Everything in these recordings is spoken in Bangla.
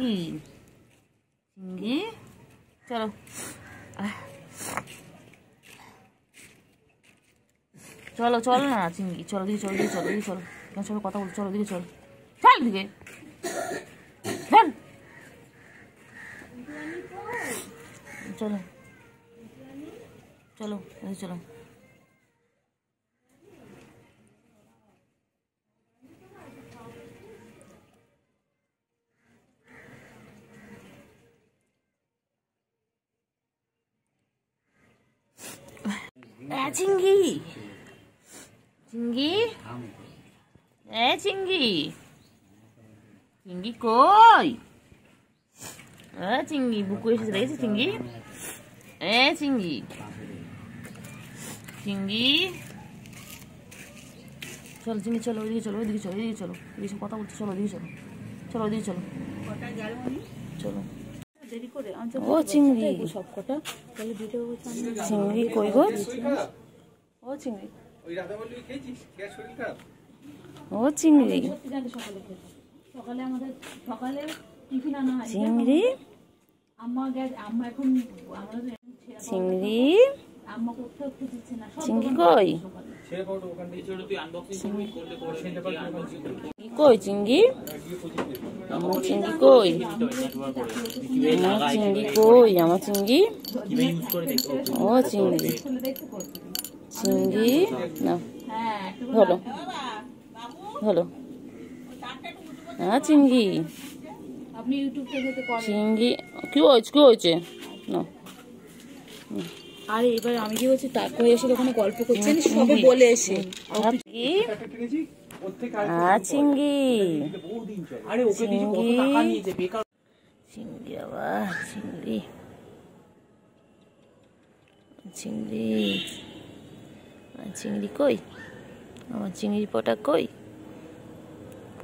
চিংড়ি চিংড়ি চলো চলো চলো না চিংড়ি চলো দিকে চলো দিকে চলো দিকে চলো চলো কথা বলছো চলো দিকে চলো চল দিকে চলো চলো চলো চিংড়ি চিংড়ি চিংড়ি চিংড়ি কই চিংড়ি বুকু এসেছে দেখেছি চিংড়ি চিংড়ি চিংড়ি চলো চিংড়ি চলো ওইদিকে চলো ওইদিকে চলো ওইদিকে চলো এসব কথা বলছো চলো ওইদিকে চলো চলো ওইদিকে চলো চলো ও চিংড়ি সব কটা চিংড়ি কই গো ও চিংড়ি ও চিংড়ি সকালে আমাদের সকালে টিফিন আনা হয় চিংড়ি আম্মা এখন আমাদের চিংড়ি আম্মা কোথাও দিচ্ছে না চিংড়ি কই কই চিংড়ি আমার চিংড়ি কই আমার চিংড়ি কই আমার চিংড়ি ও চিংড়ি চিংড়ি না হলো হলো হ্যাঁ চিংড়ি আপনি ইউটিউব থেকে চিংড়ি কি হয়েছে না আরে এবার আমি কি বলছি তাকে এসে ওখানে গল্প করছেন সবে বলে এসে চিংড়ি আরে ওকে কিছু কত টাকা নিয়েছে বেকার চিংড়ি আবার চিংড়ি চিংড়ি চিংড়ি কই আমার চিংড়ি পটা কই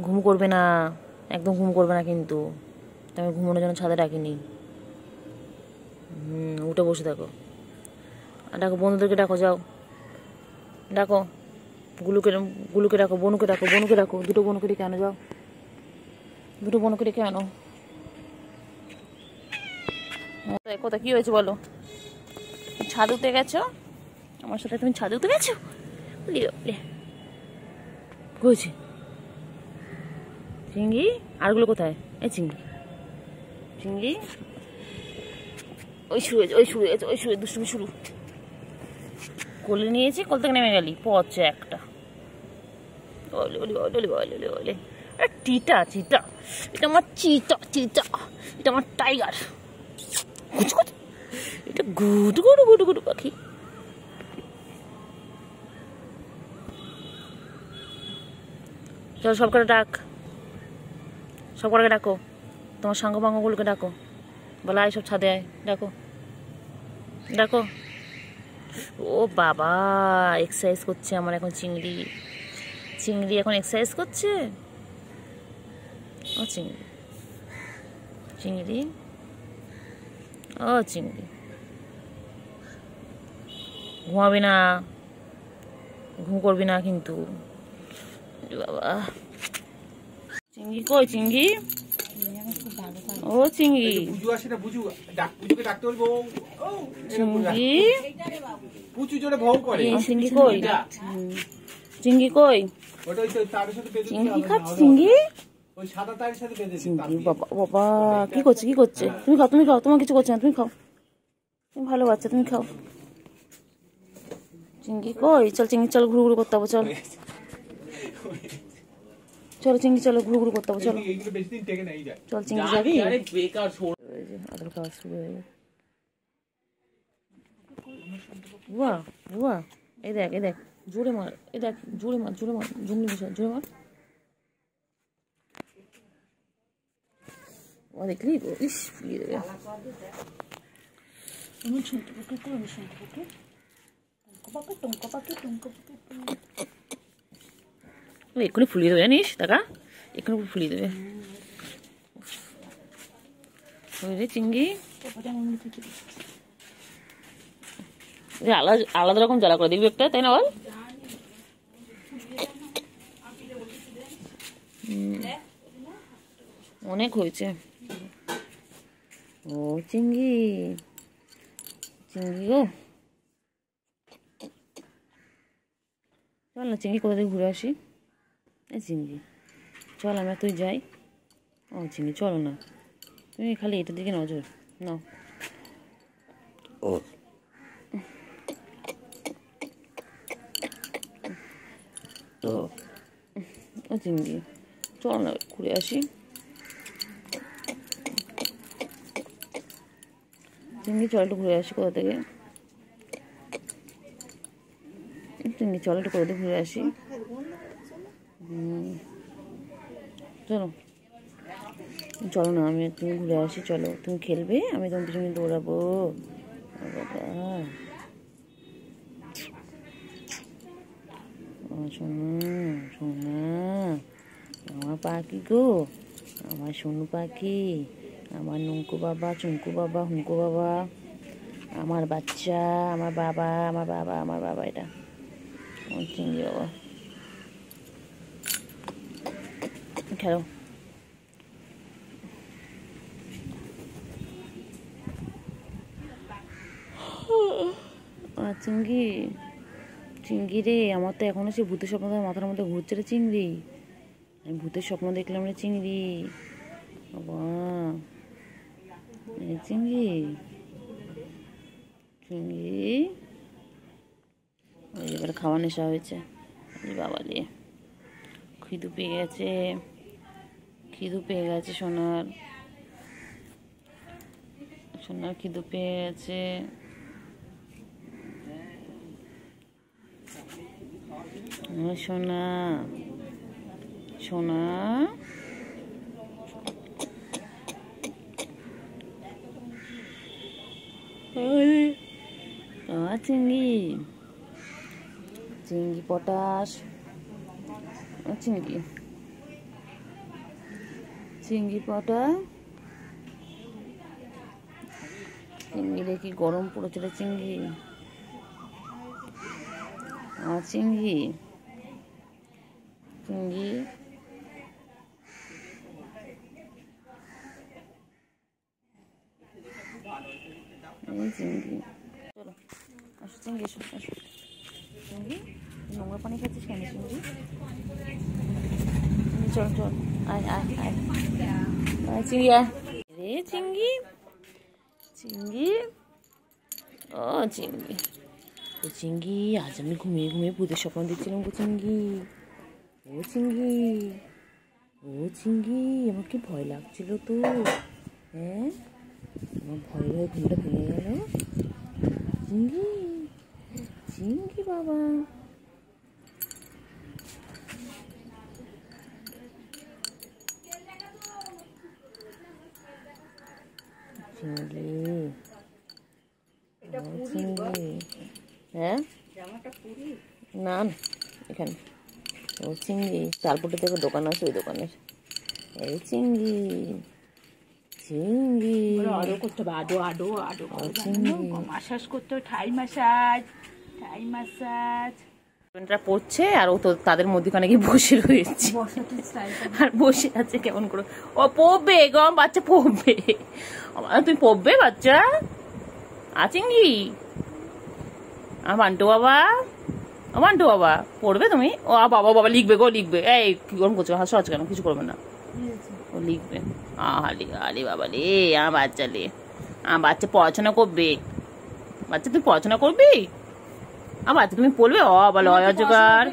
ঘুম করবে না একদম ঘুম করবে না কিন্তু আমি ঘুমানোর জন্য ছাদে ডাকিনি উঠে বসে থাকো ডাকো বন্ধুদেরকে ডাকো যাও ডাকো গুলুকে ডাকো বনুকে ডাকো দুটো বনুকে ডেকে আনো যাও দুটো বনুকে ডেকে আনো কোথায় কি হয়েছে বলো ছাদ উঠতে গেছো আমার সাথে তুমি ছাদে উঠতে গেছো হয়েছে চিংড়ি আরগুলো কোথায় এই চিংড়ি চিংড়ি ওই শুয়ে দুষ্টুমি শুরু কোলে নিয়েছি কোল থেকে নেমে গেলি পচে একটা চিতা এটা আমার চিতা এটা আমার টাইগার এটা গুডু পাখি চল সব করে ডাকো তোমার সাঙ্গ পাঙ্গগুলোকে ডাকো বলা এইসব ছাদে আয় ডাকো ও বাবা এক্সারসাইজ করছে আমার এখন চিংড়ি এখন এক্সারসাইজ করছে ও চিংড়ি ও চিংড়ি ঘুমাবি না ঘুম করবি না কিন্তু বাবা চিংড়ি কই চিংড়ি ও চিংড়ি চিংড়ি কই চিংড়ি কই চিংড়ি খাচ্ছি চিংড়ি বাবা বাবা কি করছে তুমি খাও তোমার কিছু করছে না তুমি খাও তুমি ভালো বাচ্চা তুমি খাও চিংড়ি কই চল ঘুরু করতে হবে চলো চিংড়ি চলো ঘুরু করতে হবে চলো চল চিংড়ি যাবি আদর খাওয়া শুরু হয়ে গেছে বুয়া এই দেখ জোরে মার জোরে মার জঙ্গলি বিষয় জোরে মার ও দেখলি ইস ফুলিয়ে দেবে এক্ষুনি ফুলিয়ে দেবে জানিস টাকা এক্ষুনি ফুলিয়ে দেবে চিংড়ি আলাদা রকম জ্বালা করে দেখবি একটা তাই না বল অনেক হয়েছে ও চিংড়ি, চিংড়ি গো, চল না চিংড়ি কোথা থেকে ঘুরে আসি। এই চিংড়ি চল আমরা তুই যাই। ও চিংড়ি চলো না, তুমি খালি এটার দিকে নজর নাও। ও তো ও চিংড়ি চল না ঘুরে আসি। চিংড়ি চল একটু ঘুরে আসি কোথা থেকে। চিংড়ি চল একটু কোথা থেকে ঘুরে আসি। চলো চলো না, আমি তুমি ঘুরে আসি, চলো তুমি খেলবে, আমি তোমার পিছনে দৌড়াবো। বাবা সোনা, সোনা আমার পাখি গো, আমার সোনু পাখি, আমার নুঙ্কু বাবা, চুঙ্কু বাবা, হুঙ্কু বাবা, আমার বাচ্চা, আমার বাবা, আমার বাবা, আমার বাবা, এটা আমার চিংড়ি বাবা। খেলো চিংড়ি, চিংড়ি রে, আমার তো এখনো সে ভূতের স্বপ্ন মাথার মধ্যে ঘুরছে রে চিংড়ি। আমি ভূতের স্বপ্ন দেখলাম রে চিংড়ি বাবা। চিংড়ি, চিংড়ি ওই এবার খাওয়া নেশা হয়েছে বাবা দিয়ে, খিদু পেয়ে গেছে, খিদু পেয়ে গেছে সোনার, সোনার খিদু পেয়ে গেছে। সোনা, সোনা চিংড়ি, চিংড়ি পটাশ, চিংড়ি, চিংড়ি পটাশ, চিংড়ি দেখি গরম পড়েছে রে চিংড়ি, চিংড়ি, চিংড়ি চিংড়ি চলো আসো, চিংড়ি এসো, আসো চিংড়ি, নোংরা পানি খাচ্ছিস কেন চিংড়ি? চল চল আয় আয় আয় আয় চিংড়ি আয় রে চিংড়ি, চিংড়ি ও চিংড়ি, ও চিংড়ি আজ আমি ঘুমিয়ে ঘুমিয়ে ভূতের স্বপ্ন দেখছিলাম গো চিংড়ি। ও চিংড়ি, ও চিংড়ি আমার কি ভয় লাগছিল তো, হ্যাঁ আমার ভয় ভয়ে ঘুমটা ভেঙে গেল। চিংড়ি, চিংড়ি বাবা, চিংড়ি, চিংড়ি, হ্যাঁ না এখানে, ও চিংড়ি চালপুটে থেকে দোকান আছে, ওই দোকানের এই চিংড়ি, চিংড়ি আরো করতে হবে, আডো আডো আডো চিংড়ি মাসাজ করতে হবে, ঠাই মাসাজ, ঠাই মাসাজ পড়ছে আর ও তো তাদের মধ্যখানে গিয়ে বসে রয়েছে আর বসে আছে কেমন করে। ও পড়বে গম, বাচ্চা পড়বে, তুমি পড়বে বাচ্চা চিংড়ি, আমার বান্টু বাবা, বান্টু বাবা পড়বে তুমি? ও বাবা বাবা লিখবে গো, লিখবে, এই কি গরম করছো, হাসো আজ কেন, কিছু করবে না, ও লিখবে। আলি বাবা রে, আমার বাচ্চা রে, আমার বাচ্চা পড়াশোনা করবে, বাচ্চা তুই পড়াশোনা করবি, আমার বাচ্চা তুমি পড়বে, বলো অজগার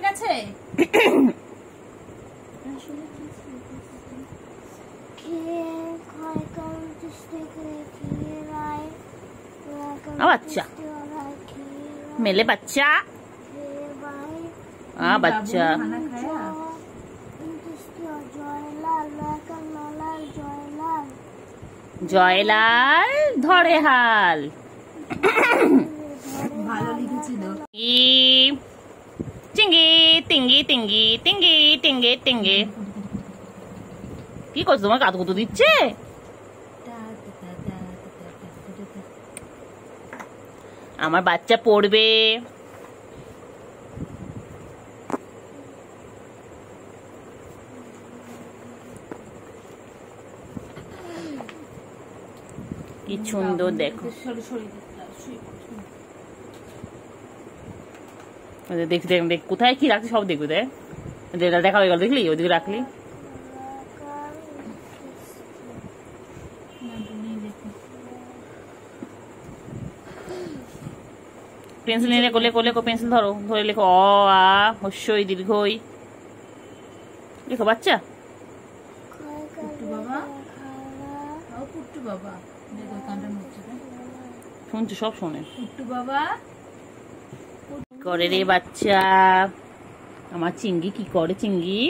বাচ্চা মেলে বাচ্চা, বাচ্চা জয়লাল ধরে হাল, ভালো লিখেছিল। চিঙ্গি টিঙ্গি টিঙ্গি টিঙ্গি টিঙ্গে টিঙ্গে, কি করছো তোমার কাতুকুতু দিচ্ছে? আমার বাচ্চা পড়বে, কি সুন্দর দেখো। দেখ দেখ দেখ কোথায় কি রাখছি সব দেখবি। দেখ দেখা হয়ে গেল, দেখলি ওইদিকে রাখলি। পেন্সিল নিয়ে লেখো, লেখো লেখো, পেন্সিল ধরো, ধরে লেখো অ আ হস্যই দীর্ঘই। লেখো বাচ্চা। শুনছো, সব শোনে। করে রে বাচ্চা, আমার চিঙ্গি কি করে? চিঙ্গি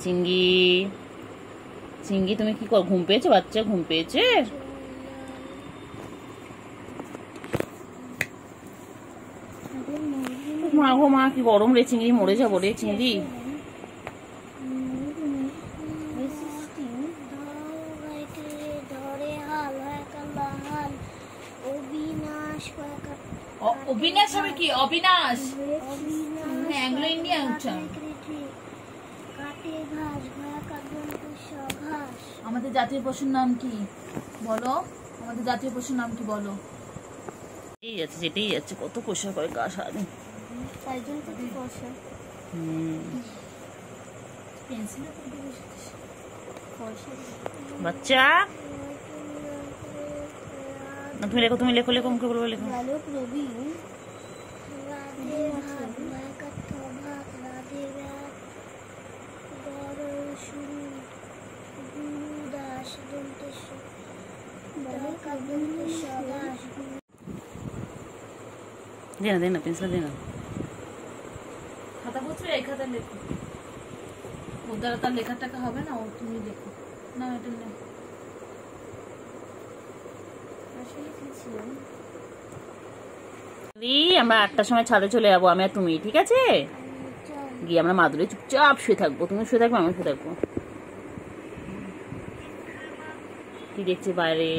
চিঙ্গি চিঙ্গি তুমি কি করো? ঘুম পেয়েছে বাচ্চা? ঘুম পেয়েছে? মা গো মা, কি গরম রে চিংড়ি, মরে যাবো রে চিংড়ি। অবিনাশ হবে কি? অবিনাশ অ্যাংলো ইন্ডিয়ান উচ্চারণ। আমাদের জাতীয় পশুর নাম কি বলো? আমাদের জাতীয় পশুর নাম কি বলো? এই যাচ্ছে, যেটাই যাচ্ছে, কত কোষা করে গা সারাদিন। বাচ্চা তুমি লেখো, তুমি লেখো, লেখো মুখে বলবো, লেখো। দেনা দেনা পেন্সিল দেনা। খাতা বুঝছো? এই খাতা লেখো, ওর দ্বারা তার লেখার টাকা হবে না। ও তুমি লেখো না, এটা নে। আমরা 8টার সময় ছাদে চলে যাবো, আমি আর তুমি, ঠিক আছে? গিয়ে আমরা মাদুরে চুপচাপ শুয়ে থাকবো, তুমি শুয়ে থাকবো, আমি শুয়ে থাকবো। কি দেখছি বাইরে?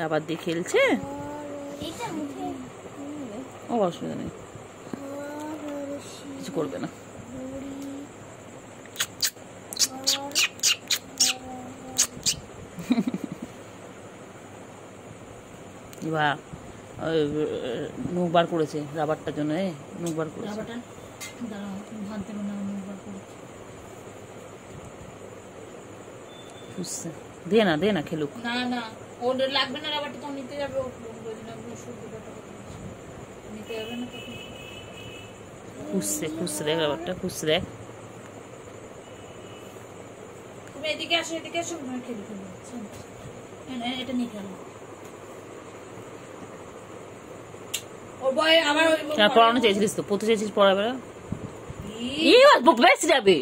আবার দিয়ে খেলছে, ও অসুবিধা নেই, কিছু করবে না। বাহ, মুখ বার করেছে রাবারটার জন্য, মুখ বার করেছে। দে না, দে না, খেলুক। না না, ওর লাগবে না রাবারটা, তো নিতে যাবে। নিতে যাবে না, খুঁজছে, খুঁজছে দেখ রাবারটা, খুঁজছে দেখ। তুমি এদিকে আসো, এদিকে আসো, খেলে খেলে এটা নিয়ে খেলো। পড়ানো চেয়েছিলিস তো, পড়তে চেয়েছিস, পড়াবে না। বুক বেঁচে যাবে,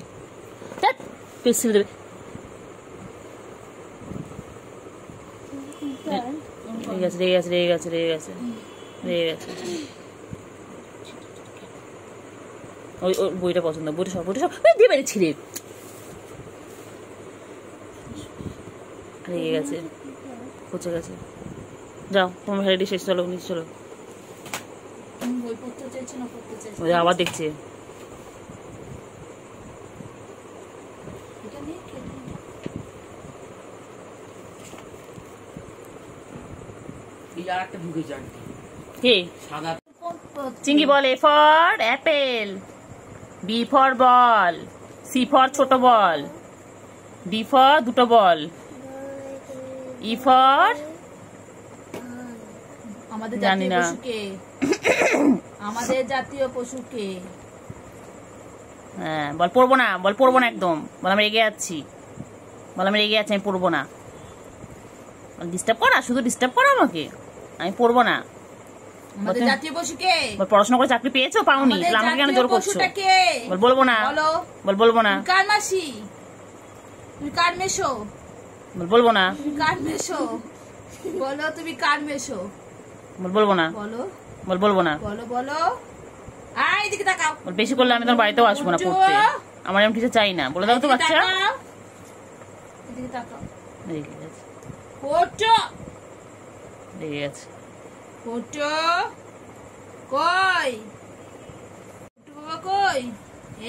পেন্সিল দেবে। রেগে গেছে, রেগে গেছে, রেগে গেছে, রেগে গেছে, রেগে গেছে। ওই ওর বইটা পছন্দ, বইটা সব, বইটা সব দিয়ে বেড়ে ছিঁড়ে। রেগে গেছে, পচে গেছে। যাও তোমার রেডি, শেষ, চলো নিচে চলো। আবার দেখছে। চিঙ্গি বল A for apple, B for ball, C for ছোট বল, ডি ফর দুটো বল, ই ফর আমাদের জাতীয় পশু কে? আমাদের জাতীয় পশু কে? হ্যাঁ বল, পড়বো না, বল পড়বো না একদম, বল আমি রেগে যাচ্ছি, বল আমি রেগে যাচ্ছি, আমি পড়বো না। ডিস্টার্ব করা, শুধু ডিস্টার্ব করা আমাকে, আমি পড়বো না। আমাদের জাতীয় পশু কে? বল পড়াশোনা করে চাকরি পেয়েছো, পাওনি, আমাকে কেন জোর করছো? বল বলবো না, বল বলবো না। কার মাসি? তুমি কার মেশো? বল বলবো না। কার মেশো? বলো তুমি কার মেশো? বল বলবো না। বলো, বল বলবো না। বলো বলো। আয় এদিকে তাকাও। বল বেশি করলে আমি তোমার বাড়িতেও আসবো না পড়তে, আমার এমন কিছু চাই না, বলে দাও তো বাচ্চা। এদিকে তাকাও। রেগে গেছে, ফটো রেগে গেছে। ফটো কই? ফটো বাবা কই?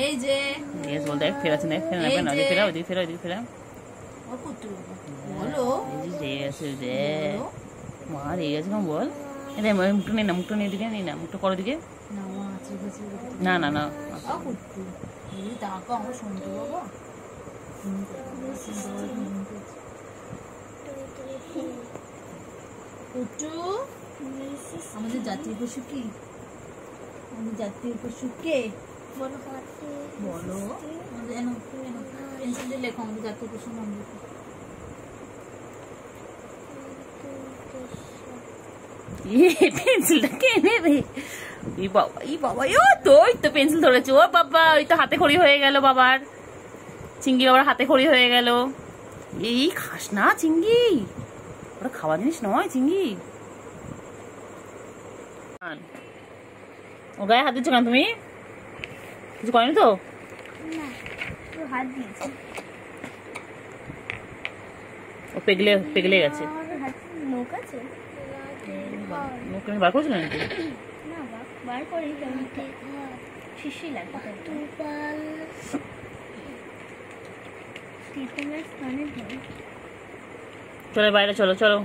এই যে রেগে বল, দেখ ফেরাচ্ছে, দেখ ফেরা নেবে না, ওদিকে ফেরা, ওদিকে ফেরা, ওদিকে ফেরা। ও ফটো বাবা বলো। এই যে রেগে গেছে যে মা, রেগে গেছে কেমন বল। এটা মুখটা নেই না, মুখটা নিয়ে দিকে, নেই না মুখটা করো দিকে। না ও আছে গেছে। না না না, ও ফটো এই তাকাও, আমার শুনতে বাবা। ফটো আমাদের জাতীয় পশু কি? আমাদের জাতীয় পশু কে? বলো বলো। পেন্সিল দিয়ে লেখো আমাদের জাতীয় পশুর নাম লেখো। পেন্সিলটা কে নেবে? ই বাবা, ই বাবা, ও তো ওই তো পেন্সিল ধরেছে। ও বাবা, ওই তো হাতে খড়ি হয়ে গেল বাবার, চিংড়ি বাবার হাতে খড়ি হয়ে গেল। এই খাস না চিংড়ি, ওরা খাওয়া জিনিস নয় চিংড়ি। ও গায়ে হাত দিচ্ছ কেন তুমি? কিছু করেনি তো? হাত দিয়েছি। ও পেগলে পেগলে গেছে। নৌকা আছে মুখ বার করেছিল নাকি? না বার করি শিশি লাগবে। চলো বাইরে, চলো চলো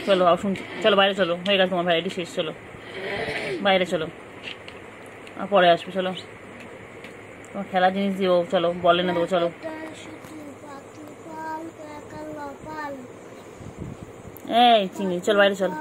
চলো, শুনছি, চলো বাইরে চলো, হয়ে গেছে তোমার ভ্যারাইটি শেষ, চলো বাইরে চলো, আর পরে আসবে। চলো তোমার খেলার জিনিস দিও, চলো বল এনে দেবো, চলো। এই চিংড়ি চল বাইরে চল।